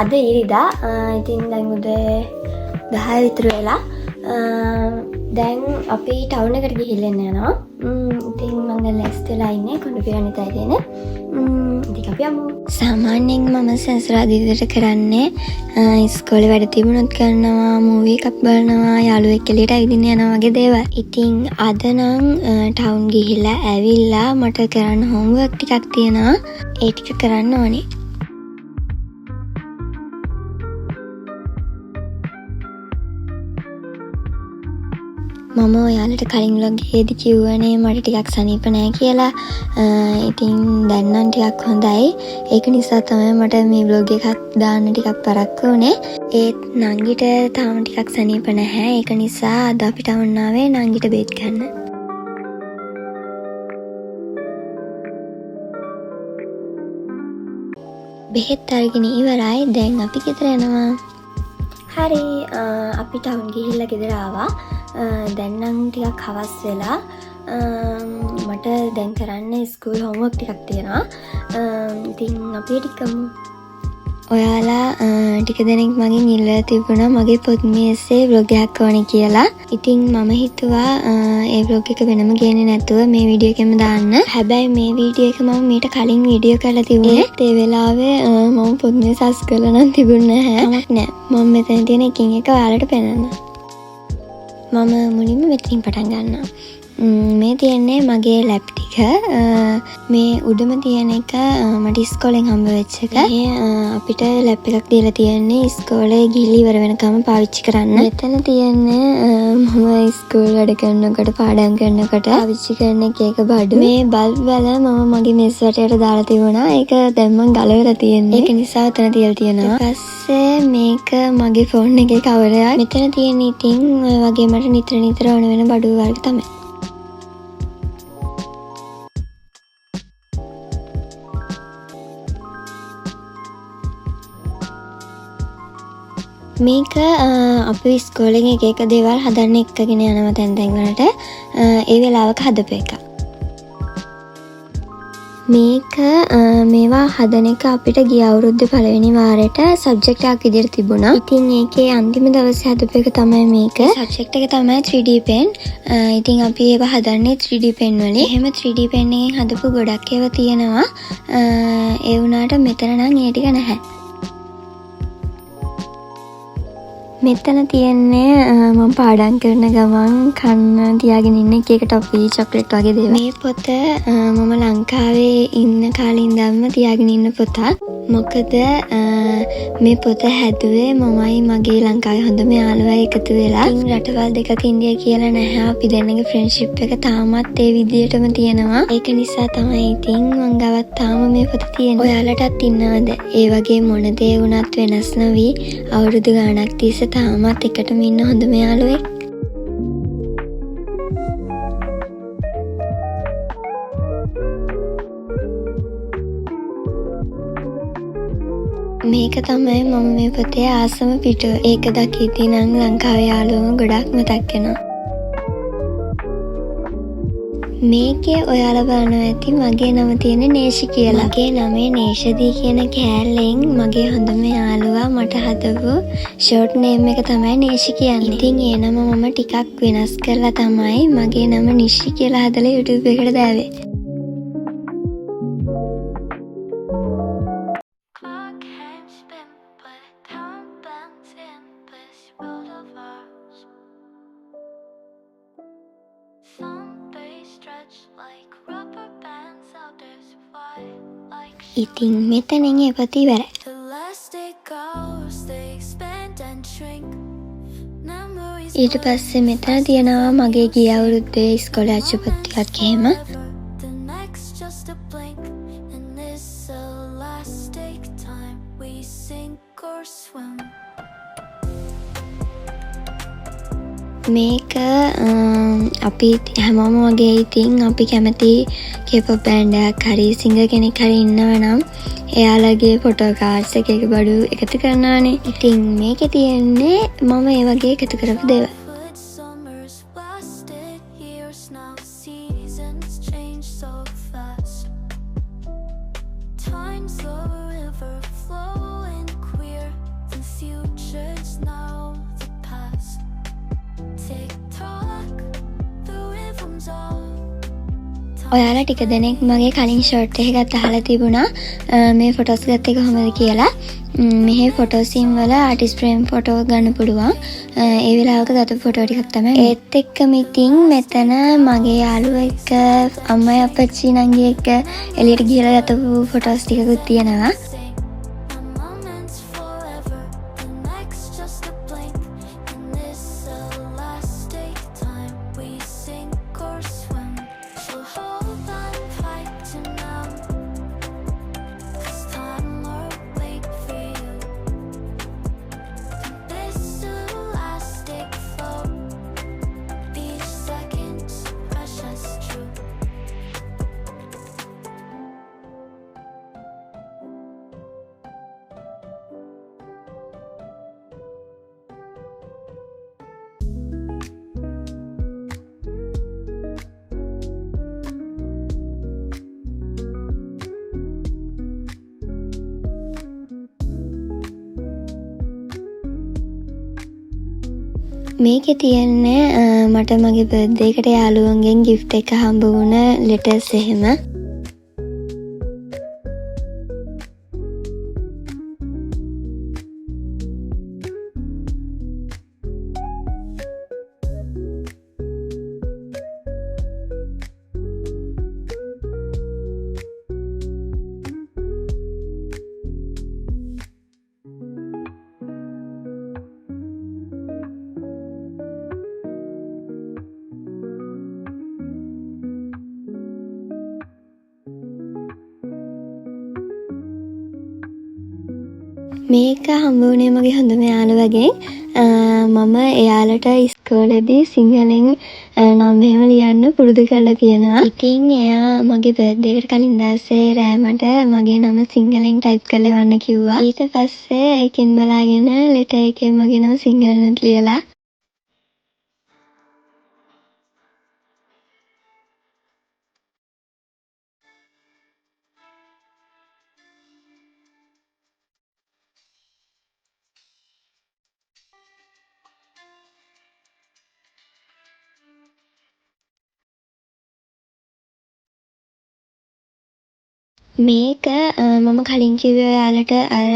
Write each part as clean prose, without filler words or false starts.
අද ඉරිදා ඉතින් දැන් උදේ 10 විතර වෙලා දැන් අපි ටවුන් එකට ගිහිල්ලා යනවා. ඉතින් මම දැන් ලැස්ති වෙලා ඉන්නේ කොණ්ඩු පිරාණිත ඇදෙන. ඉතින් අපි යමු. සාමාන්‍යයෙන් මම සෙන්සරාදී විදිහට කරන්නේ ඉස්කෝලේ වැඩ තිබුණොත් කරනවා, මූවි එකක් බලනවා, යාළුවෙක් එළියට ඇවිදින්න යනවා වගේ දේවල්. ඉතින් අද නම් ටවුන් ගිහිල්ලා ඇවිල්ලා මට කරන්න හෝම්වර්ක් ටිකක් තියෙනවා. ඒ ටික කරන්න ඕනේ. මම ඔයාලට කලින් vlog එකේදී කිව්වනේ මට ටිකක් සනීප නැහැ කියලා. ඉතින් දැන් නම් ටිකක් හොඳයි. ඒක නිසා තමයි මට මේ vlog එකක් දාන්න ටිකක් පරක්කු වුනේ. ඒත් නංගිට තාම ටිකක් සනීප නැහැ. ඒක නිසා අද අපිට වුණාවේ නංගිට බේත් ගන්න. බෙහෙත් අරගෙන ඉවරයි. දැන් අපි ගෙදර යනවා. හරි අපි ටවුන් ගිහිල්ලා ගෙදර ආවා. දැන් නම් ටිකක් හවස් වෙලා මට දැන් කරන්න ස්කූල් හෝම්වර්ක් ටිකක් තියෙනවා. ඉතින් අපි ටික කරමු. ඔයාලා ටික දෙනෙක් මගෙන් ඉල්ලලා තිබුණා මගේ පොත් මේසේ vlog එකක් ඕනේ කියලා. ඉතින් මම හිතුවා ඒ vlog එක වෙනම ගේන්නේ නැතුව මේ වීඩියෝ එකෙම දාන්න. හැබැයි මේ වීඩියෝ එක මම මීට කලින් වීඩියෝ කරලා තිබුණේ. ඒ වෙලාවේ මම පොත් මේස අස් කරලා නම් තිබුණේ නැහැ. කමක් නැහැ. මම මෙතන තියෙන එකින් එක ඔයාලට පෙන්නන්න. මම මුලින්ම මෙතනින් පටන් ගන්නවා. මේ තියෙන්නේ මගේ ලැප් ටික. මේ උඩම තියෙන එක මට ඉස්කෝලෙන් හම්බ වෙච්ච එක. අපිට ලැප් එකක් දීලා තියෙන්නේ ඉස්කෝලේ ගිහිලි ඉවර වෙනකම් පාවිච්චි කරන්න. මෙතන තියෙන්නේ මම ඉස්කෝල් වැඩ කරනකොට පාඩම් කරනකොට පාවිච්චි කරන එක බඩු. මේ බල්බ් වල මම මගේ මෙස් වටේට දාලා තිබුණා. ඒක දැන් මම ගලවලා තියෙන්නේ. ඒක නිසා උතන තියලා තියෙනවා. ඊට පස්සේ මේක මගේ ෆෝන් එකේ කවරයක්. මෙතන තියෙන ඉතින් ඔය වගේ මට නිතර ඕන වෙන බඩු වර්ග තමයි. මේක අපි ඉස්කෝලෙන් එක දේවල් හදන්න එක්කගෙන යනවා තැන් වලට. ඒ වෙලාවක හදපු එක. මේක මේවා හදන එක අපිට ගිය අවුරුද්දේ පළවෙනි වාරයට සබ්ජෙක්ට් එකක් විදිහට තිබුණා. ඉතින් ඒකේ අන්තිම දවසේ හදපු එක තමයි මේක. සබ්ජෙක්ට් එක තමයි 3D pen. ඉතින් අපි ඒවා හදන්නේ 3D pen වලින්. එහෙම 3D pen එකෙන් හදපු ගොඩක් ඒවා තියෙනවා. ඒ වුණාට මෙතන නම් ඒ ටික නැහැ. මෙතන තියෙන්නේ මම පාඩම් කරන ගමන් කන්න තියාගෙන ඉන්න එක ටොෆී චොක්ලට් වගේ දේවල්. මේ පොත මම ලංකාවේ ඉන්න කාලේ ඉඳන්ම තියාගෙන ඉන්න පොතක්. මොකද මේ පොත හැදුවේ මමයි මගේ ලංකාවේ හොඳම යාළුවයි එකතු වෙලා. ඉතින් රටවල් දෙකක ඉන්දියා කියලා නැහැ. අපි දෙන්නගේ ෆ්‍රෙන්ඩ්ෂිප් එක තාමත් ඒ විදියටම තියෙනවා. ඒක නිසා තමයි ඉතින් මං ගාවත් තාම මේ පොත තියෙන්නේ. ඔයාලටත් ඉන්නවද? ඒ වගේ මොන දේ වුණත් වෙනස් නොවි අවුරුදු ගාණක් තිස්සේ තාමත් එකටම ඉන්න හොඳම යාළුවෙක්. මේක තමයි මම මේ පොතේ ආසම පිටුව. ඒක දකිද්දී නම් ලංකාවේ යාළුවම ගොඩක් මතක් වෙනවා. මේකේ ඔයාලා බලනවා ඇති මගේ නම තියෙන නේෂි කියලා. මගේ නමේ නේෂදී කියන කෑල්ලෙන් මගේ හොඳම යාළුවා මට හදපු ෂෝට් නේම් එක තමයි නේෂි කියන්නේ. ඉතින් ඒ නම මම ටිකක් වෙනස් කරලා තමයි මගේ නම නිෂි කියලා හදලා YouTube එකට දාවේ. ඉතින් මෙතනින් ඒපත් ඉවරයි. ඊට පස්සේ මෙතන තියෙනවා මගේ ගිය අවුරුද්දේ ඉස්කෝලේ අච්චුපත් ටිකක් එහෙම. මේක අපි හැමෝම වගේ ඉතින් අපි කැමති K-pop බෑන්ඩ් එකක් හරි සිංගර් කෙනෙක් හරි ඉන්නවා නම් එයාලගේ ෆොටෝ කාඩ්ස් එක බඩු එකතු කරනවානේ. ඉතින් මේකේ තියෙන්නේ මම ඒ වගේ එකතු කරපු දේවල්. Time's a river flowing queer. ඔයාලා ටික දෙනෙක් මගේ කලින් ෂොට් එකකට අහලා තිබුණා මේ ෆොටෝස් ගත්තේ කොහොමද කියලා. මෙහි ෆොටෝ සීන් වල ආටිස්ට් ෆ්‍රේම් ෆොටෝ ගන්න පුළුවන්. ඒ වෙලාවක ගත්ත ෆොටෝ ටිකක් තමයි. ඒත් එක්කම ඉතින් මෙතන මගේ යාළුවා එක්ක අම්මයි අප්පච්චි නංගි එක්ක එළියට ගිහලා ගත්ත ෆොටෝස් ටිකකුත් තියෙනවා. මේකේ තියෙන්නේ මට මගේ බර්ත්ඩේ එකට යාළුවන්ගෙන් gift එක හම්බ වුණ letters එහෙම. මේක හම්බ වුණේ මගේ හොඳම යාළුවගෙන්. මම එයාලට ඉස්කෝලේදී සිංහලෙන් නම් එහෙම ලියන්න පුරුදු කරලා තියෙනවා. ඉතින් එයා මගේ බර්ත්ඩේ එකට කලින් දවසේ රෑමට මගේ නම සිංහලෙන් ටයිප් කරලා එවන්න කිව්වා. ඊට පස්සේ ඒකෙන් බලාගෙන ලෙටර් එකේ මගේ නම සිංහලෙන් ලියලා මේක මම කලින් කිව්වේ ඔයාලට අර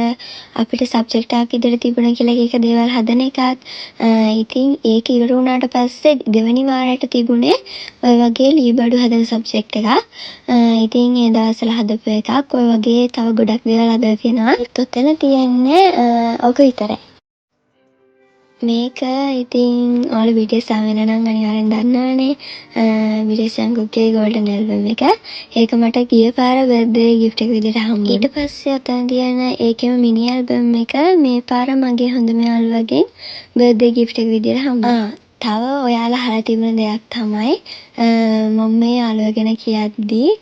අපිට සබ්ජෙක්ට් එකක් ඉදිරියට තිබුණා කියලා ඒක දේවල් හදන එකත්. ඉතින් ඒක ඉවර වුණාට පස්සේ දෙවෙනි වාරයට තිබුණේ ඔය වගේ ලීබඩු හදන සබ්ජෙක්ට් එකක්. ඉතින් ඒ දවස්වල හදපු එකක්. ඔය වගේ තව ගොඩක් දේවල් හදලා තියෙනවා. ඔතන තියෙන්නේ ඔක විතරයි. මේක ඉතින් ඔයාලා වීඩියෝ සාවෙන නම් අනිවාර්යෙන් දන්නවනේ. විරේෂන්කුගේ ගෝල්ඩන් ඇල්බම් එක. ඒක මට ගිය පාර බර්ත්ඩේ ගිෆ්ට් එක විදිහට හම්බුනේ. ඊට පස්සේ ඔතන තියෙන ඒකෙම මිනි ඇල්බම් එක මේ පාර මගේ හොඳම යාළුවගෙන් බර්ත්ඩේ ගිෆ්ට් එක විදිහට හම්බුනේ. තව ඔයාලා අහලා තිබුණ දෙයක් තමයි මම මේ යාළුවා ගැන කියද්දී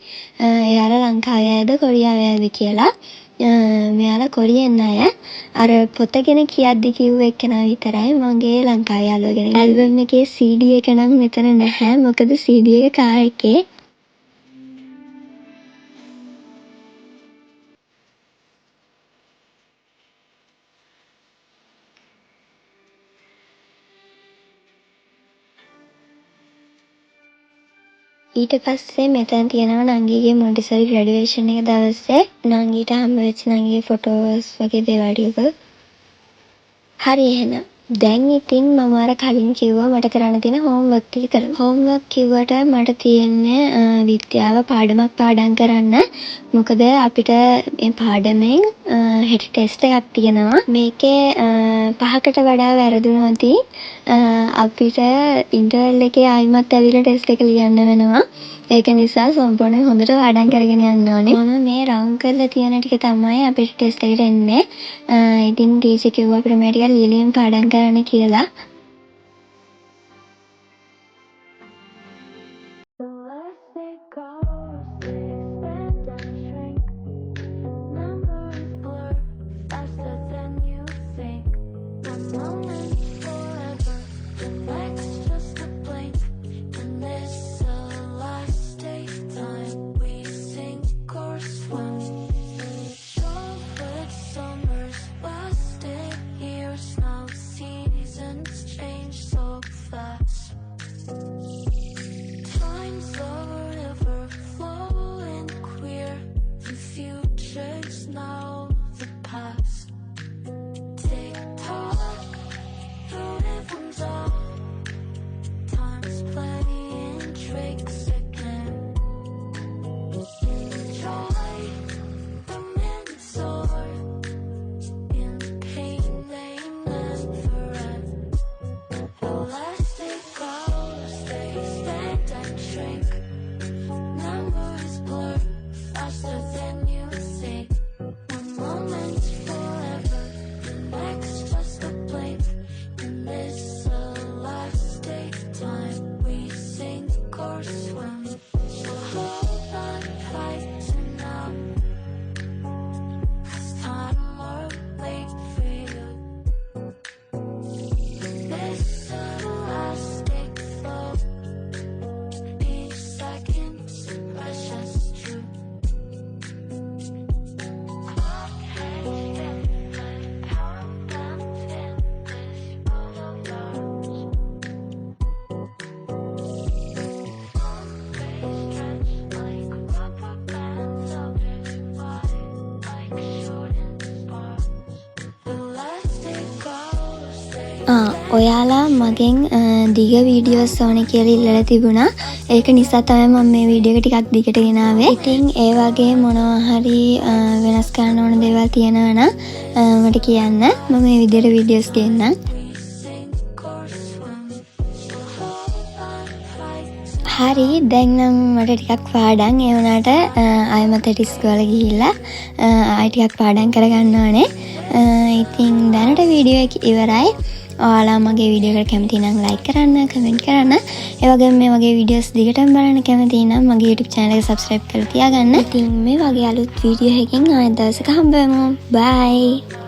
එයාලා ලංකාවේ අයද කොරියාවේ අයද කියලා. මෙයාලා කොරියන් අය. අර පොත ගැන කියද්දි කිව්ව එක්කෙනා විතරයි මගේ ලංකාවේ යාළුවා ගැන. ඇල්බම් එකේ CD එක නම් මෙතන නැහැ. මොකද CD එක කාර් එකේ. ඊට පස්සේ මෙතන තියෙනවා නංගිගේ මොන්ටිසරි ග්‍රැජුවේෂන් එක දවසේ නංගිට හම්බ වෙච්ච නංගිගේ ෆොටෝස් වගේ දේවල් ටික. හරි එහෙනම් දැන් ඉතින් මම අර කලින් කිව්වා මට කරන්න තියෙන හෝම්වර්ක් ටික කරමු. හෝම්වර්ක් කිව්වට මට තියෙන්නේ විද්‍යාව පාඩමක් පාඩම් කරන්න. මොකද අපිට මේ පාඩමෙන් හෙට ටෙස්ට් එකක් තියෙනවා. මේකේ 5කට වඩා වැරදුනොත් අපිට ඉන්ටර්වල් එකේ ආයිමත් ඇවිල්ලා ටෙස්ට් එක ලියන්න වෙනවා. ඒක නිසා සම්පූර්ණයෙන් හොඳට පාඩම් කරගෙන යන්න ඕනේ. මම මේ රවුන්ඩ් කරලා තියෙන ටික තමයි අපිට ටෙස්ට් එකට එන්නේ. ඉතින් ටීචර් කිව්වා අපිට මේ ටික ලියලියෙන් පාඩම් කරන්න කියලා. ඔයාලා මගෙන් දිග වීඩියෝස් ඕනේ කියලා ඉල්ලලා තිබුණා. ඒක නිසා තමයි මම මේ වීඩියෝ එක ටිකක් දිගට ගෙනාවේ. ඉතින් ඒ වගේ මොනවා හරි වෙනස් කරන්න ඕන දේවල් තියෙනවා නම් මට කියන්න. මම මේ විදිහට වීඩියෝස් ගෙන්නම්. හරි දැන් නම් මට ටිකක් පාඩම් ඒ වුණාට ආයෙමත් ඉස්කෝලේ ගිහිල්ලා ආයෙ ටිකක් පාඩම් කරගන්න ඕනේ. ඉතින් දැනට වීඩියෝ එක ඉවරයි. ඔයාලා මගේ වීඩියෝ එකට කැමති නම් ලයික් කරන්න, කමෙන්ට් කරන්න. ඒ වගේම මේ වගේ වීඩියෝස් දිගටම බලන්න කැමති නම් මගේ YouTube channel එක subscribe කරලා තියාගන්න. ඉතින් මේ වගේ අලුත් වීඩියෝ එකකින් ආයෙත් දවසක හම්බ වෙමු. bye.